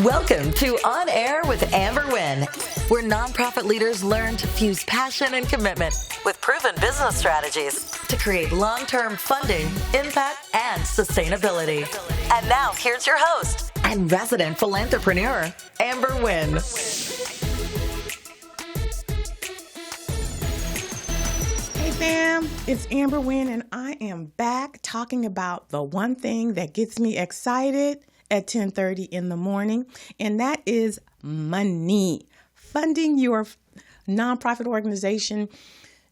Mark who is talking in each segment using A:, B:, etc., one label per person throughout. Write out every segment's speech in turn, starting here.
A: Welcome to On Air with Amber Wynn, where nonprofit leaders learn to fuse passion and commitment with proven business strategies to create long-term funding, impact, and sustainability. And now, here's your host and resident philanthrepreneur, Amber Wynn.
B: Hey fam, it's Amber Wynn, and I am back talking about the one thing that gets me excited at 10:30 in the morning, and that is money. Funding your nonprofit organization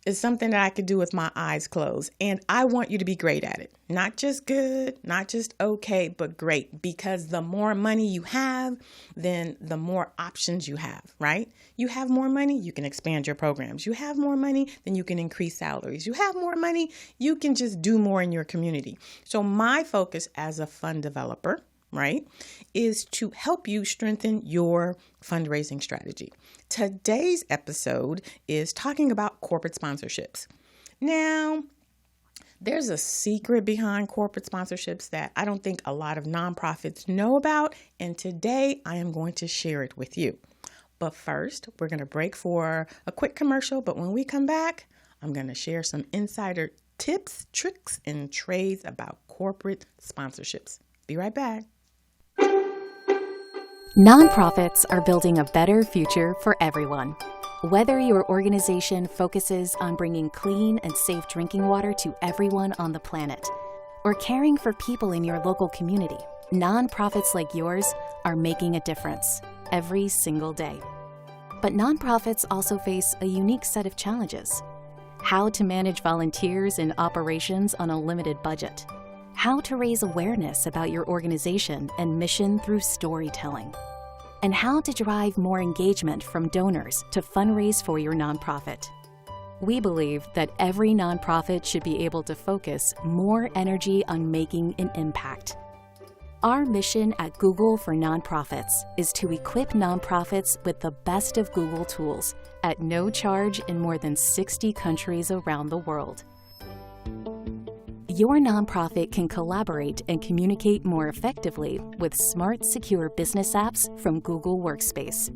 B: is something that I could do with my eyes closed, and I want you to be great at it. Not just good, not just okay, but great, because the more money you have, then the more options you have, right? You have more money, you can expand your programs. You have more money, then you can increase salaries. You have more money, you can just do more in your community. So my focus as a fund developer, right, is to help you strengthen your fundraising strategy. Today's episode is talking about corporate sponsorships. Now, there's a secret behind corporate sponsorships that I don't think a lot of nonprofits know about, and today I am going to share it with you. But first, we're going to break for a quick commercial, but when we come back, I'm going to share some insider tips, tricks, and trades about corporate sponsorships. Be right back.
C: Nonprofits are building a better future for everyone. Whether your organization focuses on bringing clean and safe drinking water to everyone on the planet, or caring for people in your local community, nonprofits like yours are making a difference every single day. But nonprofits also face a unique set of challenges. How to manage volunteers and operations on a limited budget. How to raise awareness about your organization and mission through storytelling. And how to drive more engagement from donors to fundraise for your nonprofit. We believe that every nonprofit should be able to focus more energy on making an impact. Our mission at Google for Nonprofits is to equip nonprofits with the best of Google tools at no charge in more than 60 countries around the world. Your nonprofit can collaborate and communicate more effectively with smart, secure business apps from Google Workspace.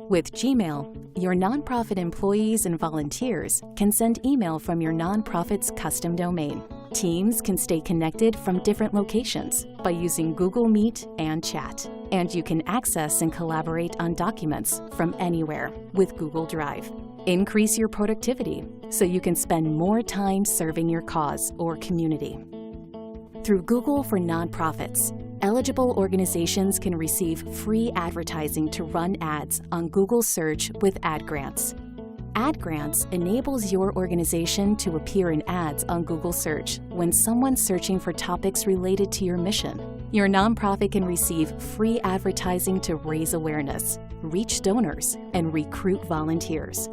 C: With Gmail, your nonprofit employees and volunteers can send email from your nonprofit's custom domain. Teams can stay connected from different locations by using Google Meet and Chat. And you can access and collaborate on documents from anywhere with Google Drive. Increase your productivity so you can spend more time serving your cause or community. Through Google for Nonprofits, eligible organizations can receive free advertising to run ads on Google Search with ad grants. Ad grants enables your organization to appear in ads on Google Search when someone's searching for topics related to your mission. Your nonprofit can receive free advertising to raise awareness, reach donors, and recruit volunteers.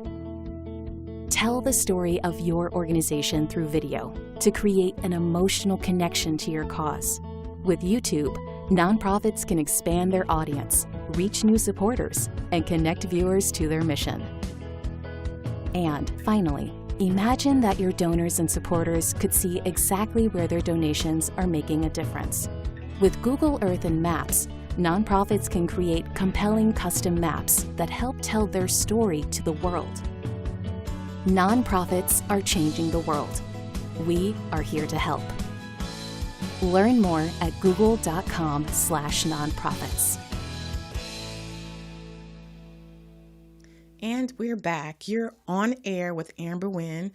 C: Tell the story of your organization through video to create an emotional connection to your cause. With YouTube, nonprofits can expand their audience, reach new supporters, and connect viewers to their mission. And finally, imagine that your donors and supporters could see exactly where their donations are making a difference. With Google Earth and Maps, nonprofits can create compelling custom maps that help tell their story to the world. Nonprofits are changing the world. We are here to help. Learn more at google.com/nonprofits.
B: And we're back. You're on air with Amber Wynn,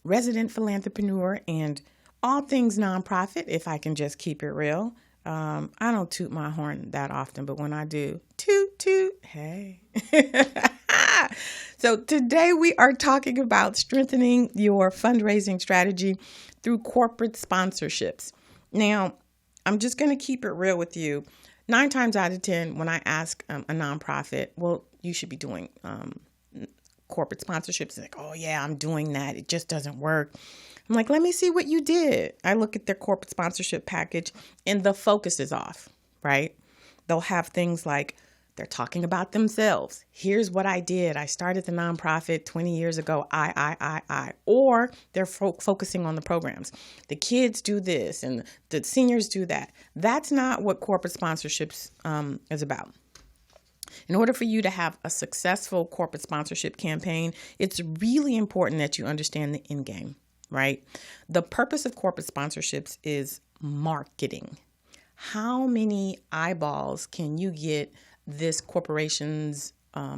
B: resident philanthrepreneur, and all things nonprofit, if I can just keep it real. I don't toot my horn that often, but when I do, toot, toot, hey. So today we are talking about strengthening your fundraising strategy through corporate sponsorships. Now, I'm just going to keep it real with you. 9 times out of 10, when I ask a nonprofit, well, you should be doing corporate sponsorships. It's like, oh yeah, I'm doing that. It just doesn't work. I'm like, let me see what you did. I look at their corporate sponsorship package and the focus is off, right? They'll have things like they're talking about themselves. Here's what I did. I started the nonprofit 20 years ago. I. Or they're focusing on the programs. The kids do this and the seniors do that. That's not what corporate sponsorships is about. In order for you to have a successful corporate sponsorship campaign, it's really important that you understand the end game, right? The purpose of corporate sponsorships is marketing. How many eyeballs can you get this corporation's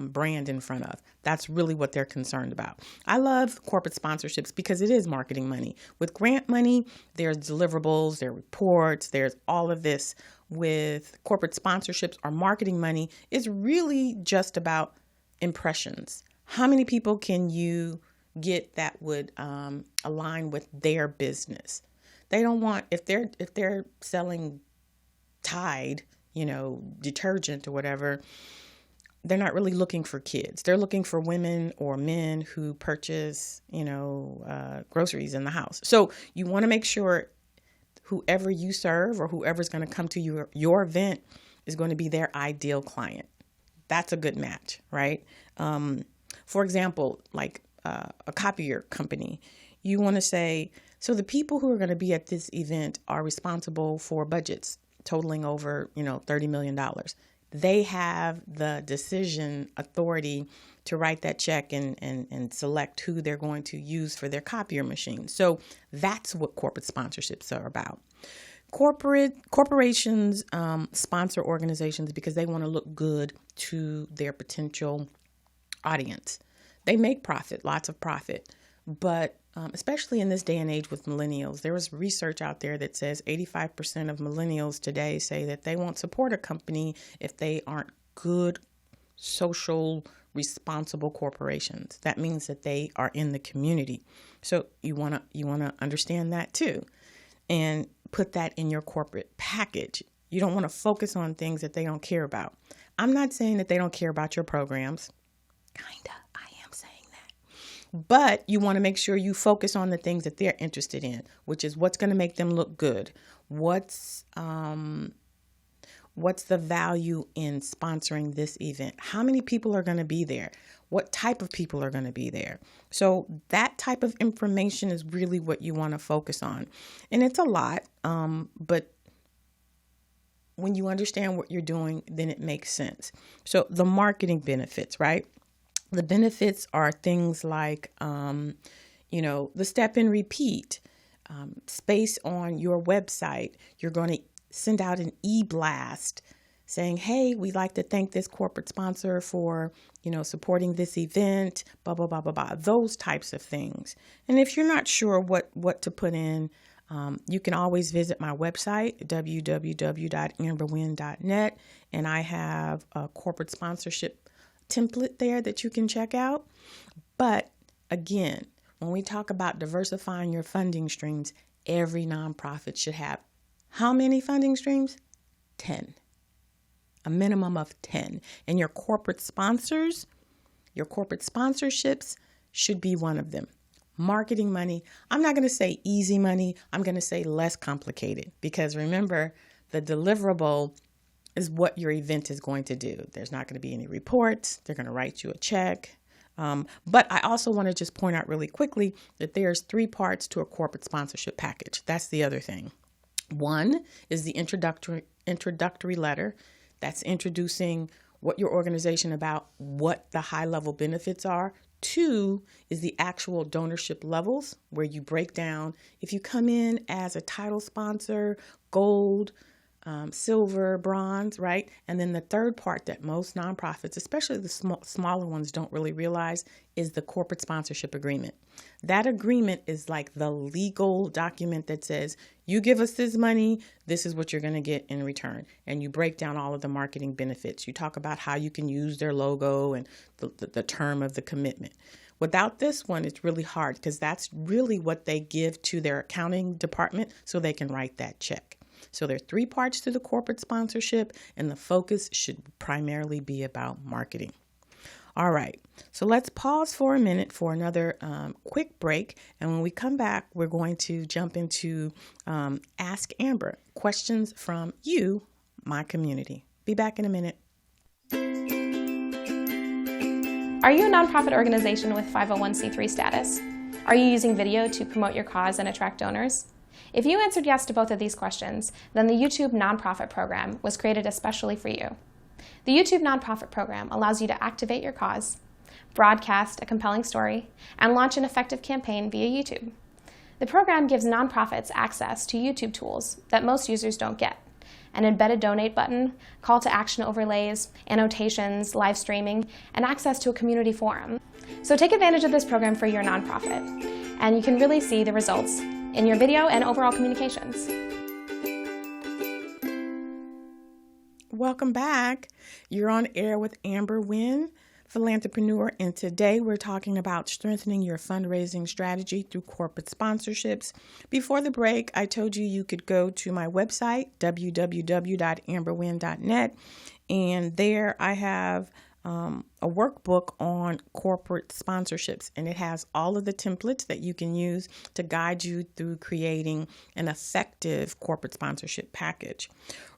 B: brand in front of? That's really what they're concerned about. I love corporate sponsorships because it is marketing money. With grant money, there's deliverables, there are reports, there's all of this. With corporate sponsorships or marketing money, it's really just about impressions. How many people can you get that would align with their business? They don't want, if they're selling Tide, detergent or whatever, they're not really looking for kids. They're looking for women or men who purchase, groceries in the house. So you want to make sure whoever you serve or whoever's going to come to your event is going to be their ideal client. That's a good match, right? For example, like a copier company, you want to say, so the people who are going to be at this event are responsible for budgets totaling over, $30 million. They have the decision authority to write that check and select who they're going to use for their copier machine. So that's what corporate sponsorships are about. Corporations sponsor organizations because they want to look good to their potential audience. They make profit, lots of profit, but especially in this day and age with millennials, there was research out there that says 85% of millennials today say that they won't support a company if they aren't good, social, responsible corporations. That means that they are in the community. So you want to understand that too, and put that in your corporate package. You don't want to focus on things that they don't care about. I'm not saying that they don't care about your programs. Kinda. But you want to make sure you focus on the things that they're interested in, which is what's going to make them look good. What's the value in sponsoring this event? How many people are going to be there? What type of people are going to be there? So that type of information is really what you want to focus on. And it's a lot, but when you understand what you're doing, then it makes sense. So the marketing benefits, right? The benefits are things like, the step and repeat, space on your website. You're going to send out an e-blast saying, hey, we'd like to thank this corporate sponsor for, supporting this event, blah, blah, blah, blah, blah, those types of things. And if you're not sure what to put in, you can always visit my website, www.amberwynn.net, and I have a corporate sponsorship template there that you can check out. But again, when we talk about diversifying your funding streams, every nonprofit should have how many funding streams? 10. A minimum of 10. And your corporate sponsorships should be one of them. Marketing money, I'm not going to say easy money, I'm going to say less complicated, because remember, the deliverable is what your event is going to do. There's not going to be any reports. They're going to write you a check. But I also want to just point out really quickly that there's 3 parts to a corporate sponsorship package. That's the other thing. One is the introductory letter. That's introducing what your organization about, what the high level benefits are. 2 is the actual donorship levels, where you break down if you come in as a title sponsor, gold, silver, bronze, right? And then the third part that most nonprofits, especially the smaller ones, don't really realize is the corporate sponsorship agreement. That agreement is like the legal document that says, you give us this money, this is what you're going to get in return. And you break down all of the marketing benefits. You talk about how you can use their logo and the term of the commitment. Without this one, it's really hard, because that's really what they give to their accounting department so they can write that check. So there are 3 parts to the corporate sponsorship, and the focus should primarily be about marketing. All right, so let's pause for a minute for another quick break. And when we come back, we're going to jump into Ask Amber, questions from you, my community. Be back in a minute.
D: Are you a nonprofit organization with 501c3 status? Are you using video to promote your cause and attract donors? If you answered yes to both of these questions, then the YouTube Nonprofit Program was created especially for you. The YouTube Nonprofit Program allows you to activate your cause, broadcast a compelling story, and launch an effective campaign via YouTube. The program gives nonprofits access to YouTube tools that most users don't get: an embedded donate button, call to action overlays, annotations, live streaming, and access to a community forum. So take advantage of this program for your nonprofit, and you can really see the results in your video and overall communications.
B: Welcome back. You're on air with Amber Wynn, Philanthrepreneur, and today we're talking about strengthening your fundraising strategy through corporate sponsorships. Before the break, I told you could go to my website, www.amberwynn.net, and there I have a workbook on corporate sponsorships, and it has all of the templates that you can use to guide you through creating an effective corporate sponsorship package.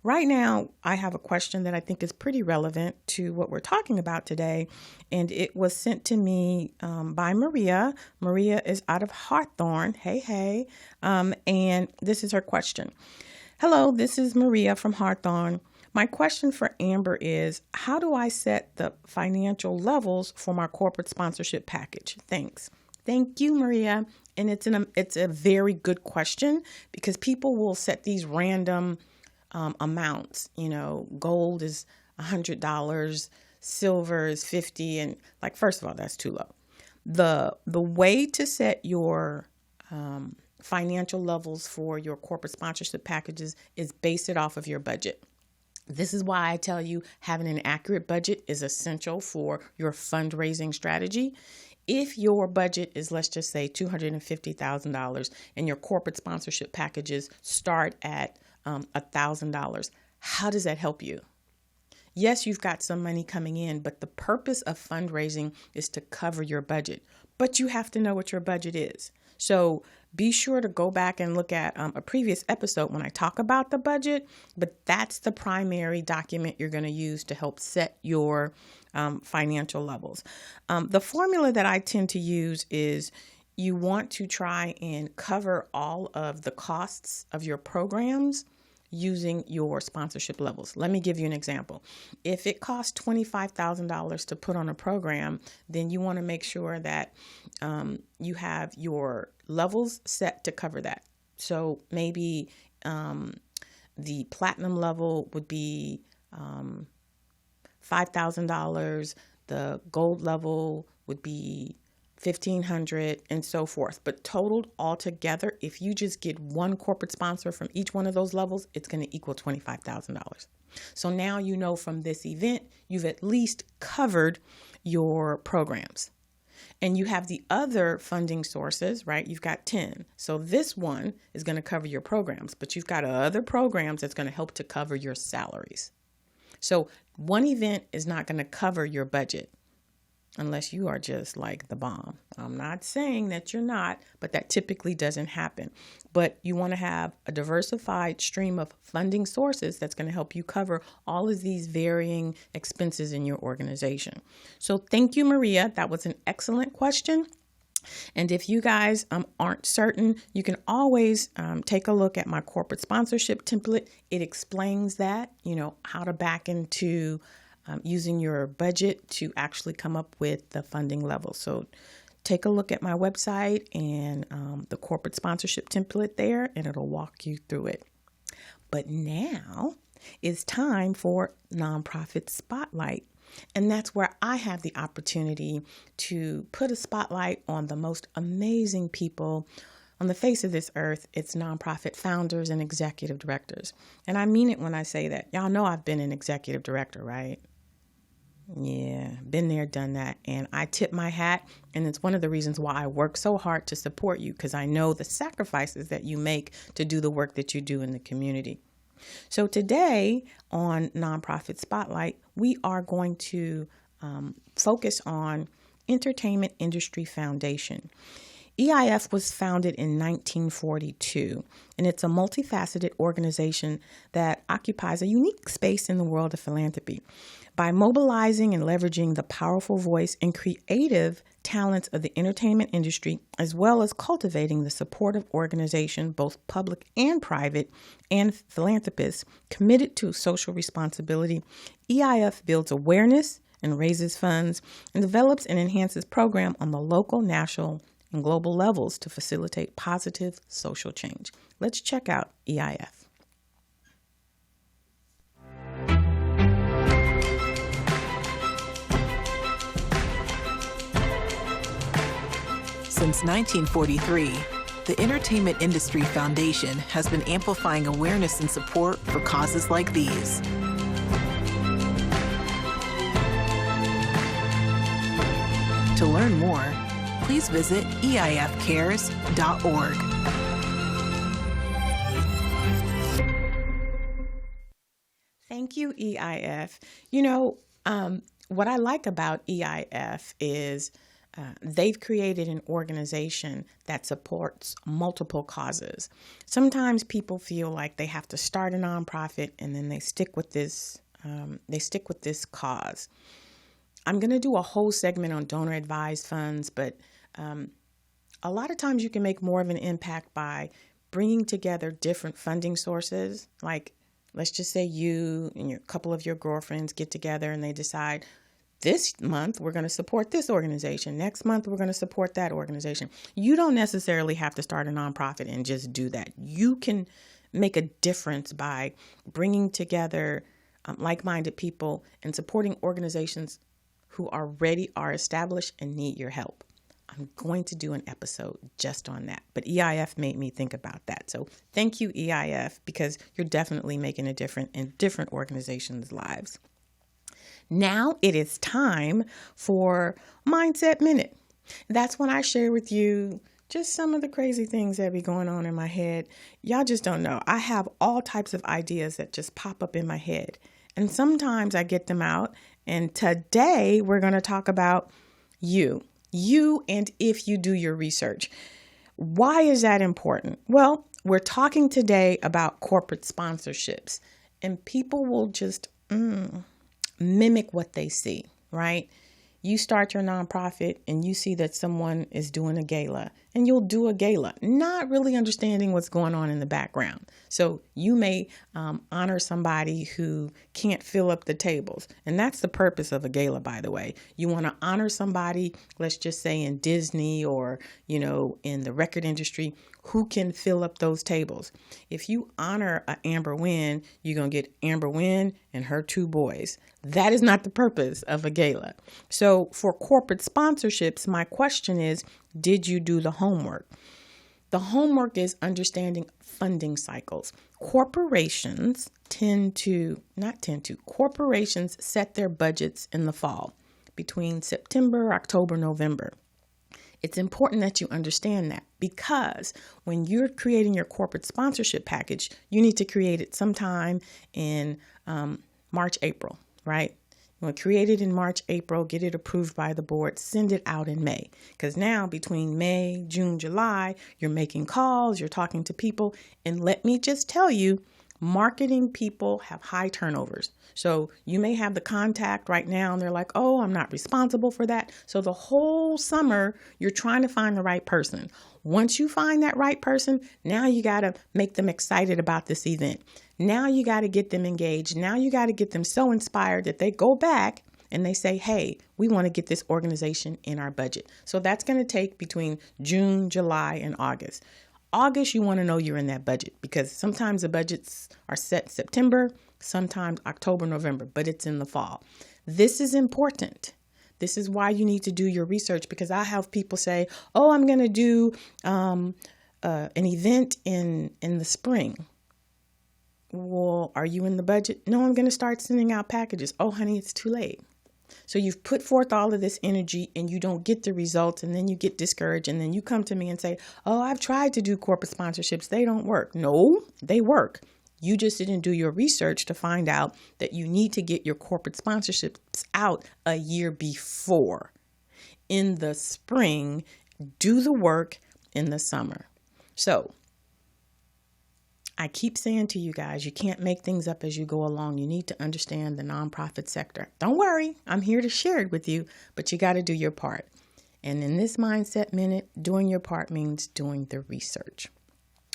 B: Right now, I have a question that I think is pretty relevant to what we're talking about today, and it was sent to me by Maria. Maria is out of Hawthorne. Hey. And this is her question. Hello, this is Maria from Hawthorne. My question for Amber is, how do I set the financial levels for my corporate sponsorship package? Thanks. Thank you, Maria. And it's a very good question, because people will set these random amounts. You know, gold is $100, silver is $50, and first of all, that's too low. The way to set your financial levels for your corporate sponsorship packages is base it off of your budget. This is why I tell you having an accurate budget is essential for your fundraising strategy. If your budget is, let's just say, $250,000 and your corporate sponsorship packages start at $1,000, how does that help you? Yes, you've got some money coming in, but the purpose of fundraising is to cover your budget. But you have to know what your budget is. So be sure to go back and look at a previous episode when I talk about the budget, but that's the primary document you're going to use to help set your financial levels. The formula that I tend to use is you want to try and cover all of the costs of your programs using your sponsorship levels. Let me give you an example. If it costs $25,000 to put on a program, then you want to make sure that you have your levels set to cover that. So maybe the platinum level would be $5,000. The gold level would be $1,500, and so forth. But totaled all together, if you just get one corporate sponsor from each one of those levels, it's going to equal $25,000. So now you know from this event, you've at least covered your programs. And you have the other funding sources, right? You've got 10. So this one is going to cover your programs, but you've got other programs that's going to help to cover your salaries. So one event is not going to cover your budget unless you are just like the bomb. I'm not saying that you're not, but that typically doesn't happen. But you want to have a diversified stream of funding sources that's going to help you cover all of these varying expenses in your organization. So thank you, Maria. That was an excellent question. And if you guys aren't certain, you can always take a look at my corporate sponsorship template. It explains that, how to back into using your budget to actually come up with the funding level. So take a look at my website and the corporate sponsorship template there, and it'll walk you through it. But now it's time for Nonprofit Spotlight. And that's where I have the opportunity to put a spotlight on the most amazing people on the face of this earth. It's nonprofit founders and executive directors. And I mean it when I say that. Y'all know I've been an executive director, right? Yeah, been there, done that. And I tip my hat. And it's one of the reasons why I work so hard to support you, because I know the sacrifices that you make to do the work that you do in the community. So today on Nonprofit Spotlight, we are going to focus on Entertainment Industry Foundation. EIF was founded in 1942, and it's a multifaceted organization that occupies a unique space in the world of philanthropy. By mobilizing and leveraging the powerful voice and creative talents of the entertainment industry, as well as cultivating the supportive organization, both public and private, and philanthropists committed to social responsibility. EIF builds awareness and raises funds and develops and enhances programs on the local, national, and global levels to facilitate positive social change. Let's check out EIF.
E: Since 1943, the Entertainment Industry Foundation has been amplifying awareness and support for causes like these. To learn more, please visit eifcares.org.
B: Thank you, EIF. What I like about EIF is they've created an organization that supports multiple causes. Sometimes people feel like they have to start a nonprofit and then they stick with this. Cause. I'm going to do a whole segment on donor advised funds, but a lot of times you can make more of an impact by bringing together different funding sources. Like, let's just say you and a couple of your girlfriends get together and they decide, this month, we're going to support this organization. Next month, we're going to support that organization. You don't necessarily have to start a nonprofit and just do that. You can make a difference by bringing together like-minded people and supporting organizations who are established and need your help. I'm going to do an episode just on that. But EIF made me think about that. So thank you, EIF, because you're definitely making a difference in different organizations' lives. Now it is time for Mindset Minute. That's when I share with you just some of the crazy things that be going on in my head. Y'all just don't know. I have all types of ideas that just pop up in my head. And sometimes I get them out. And today we're going to talk about you and if you do your research. Why is that important? Well, we're talking today about corporate sponsorships, and people will just mimic what they see, right? You start your nonprofit and you see that someone is doing a gala, and you'll do a gala, not really understanding what's going on in the background. So you may honor somebody who can't fill up the tables. And that's the purpose of a gala, by the way. You want to honor somebody, let's just say in Disney or, in the record industry, who can fill up those tables. If you honor Amber Wynn, you're going to get Amber Wynn and her 2 boys. That is not the purpose of a gala. So for corporate sponsorships, my question is, did you do the homework? The homework is understanding funding cycles. Corporations corporations set their budgets in the fall between September, October, November. It's important that you understand that, because when you're creating your corporate sponsorship package, you need to create it sometime in March, April, right? You want to create it in March, April, get it approved by the board, send it out in May. Because now between May, June, July, you're making calls, you're talking to people. And let me just tell you, marketing people have high turnovers. So you may have the contact right now and they're like, oh, I'm not responsible for that. So the whole summer, you're trying to find the right person. Once you find that right person, now you got to make them excited about this event. Now you got to get them engaged. Now you got to get them so inspired that they go back and they say, hey, we want to get this organization in our budget. So that's going to take between June, July, and August. August, you want to know you're in that budget, because sometimes the budgets are set September, sometimes October, November, but it's in the fall. This is important. This is why you need to do your research, because I have people say, oh, I'm going to do an event in the spring. Well, are you in the budget? No, I'm going to start sending out packages. Oh, honey, it's too late. So you've put forth all of this energy and you don't get the results, and then you get discouraged, and then you come to me and say, oh, I've tried to do corporate sponsorships. They don't work. No, they work. You just didn't do your research to find out that you need to get your corporate sponsorships out a year before. In the spring, do the work in the summer. So I keep saying to you guys, you can't make things up as you go along. You need to understand the nonprofit sector. Don't worry, I'm here to share it with you, but you got to do your part. And in this Mindset Minute, doing your part means doing the research.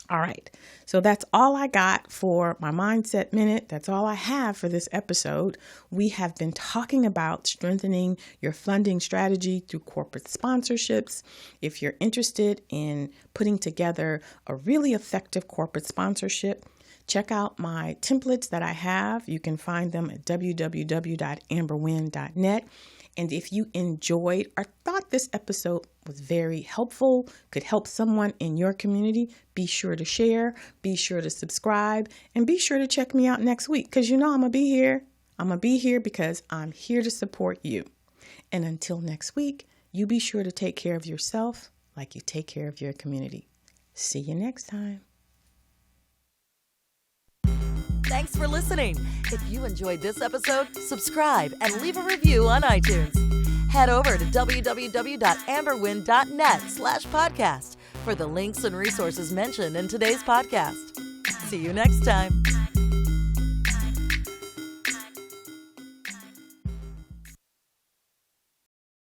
B: All right, so that's all I got for my Mindset Minute. That's all I have for this episode. We have been talking about strengthening your funding strategy through corporate sponsorships. If you're interested in putting together a really effective corporate sponsorship, check out my templates that I have. You can find them at www.amberwynn.net. And if you enjoyed or thought this episode was very helpful, could help someone in your community, be sure to share, be sure to subscribe, and be sure to check me out next week because you know I'm going to be here. I'm going to be here because I'm here to support you. And until next week, you be sure to take care of yourself like you take care of your community. See you next time.
A: Thanks for listening. If you enjoyed this episode, subscribe and leave a review on iTunes. Head over to www.amberwynn.net/podcast for the links and resources mentioned in today's podcast. See you next time.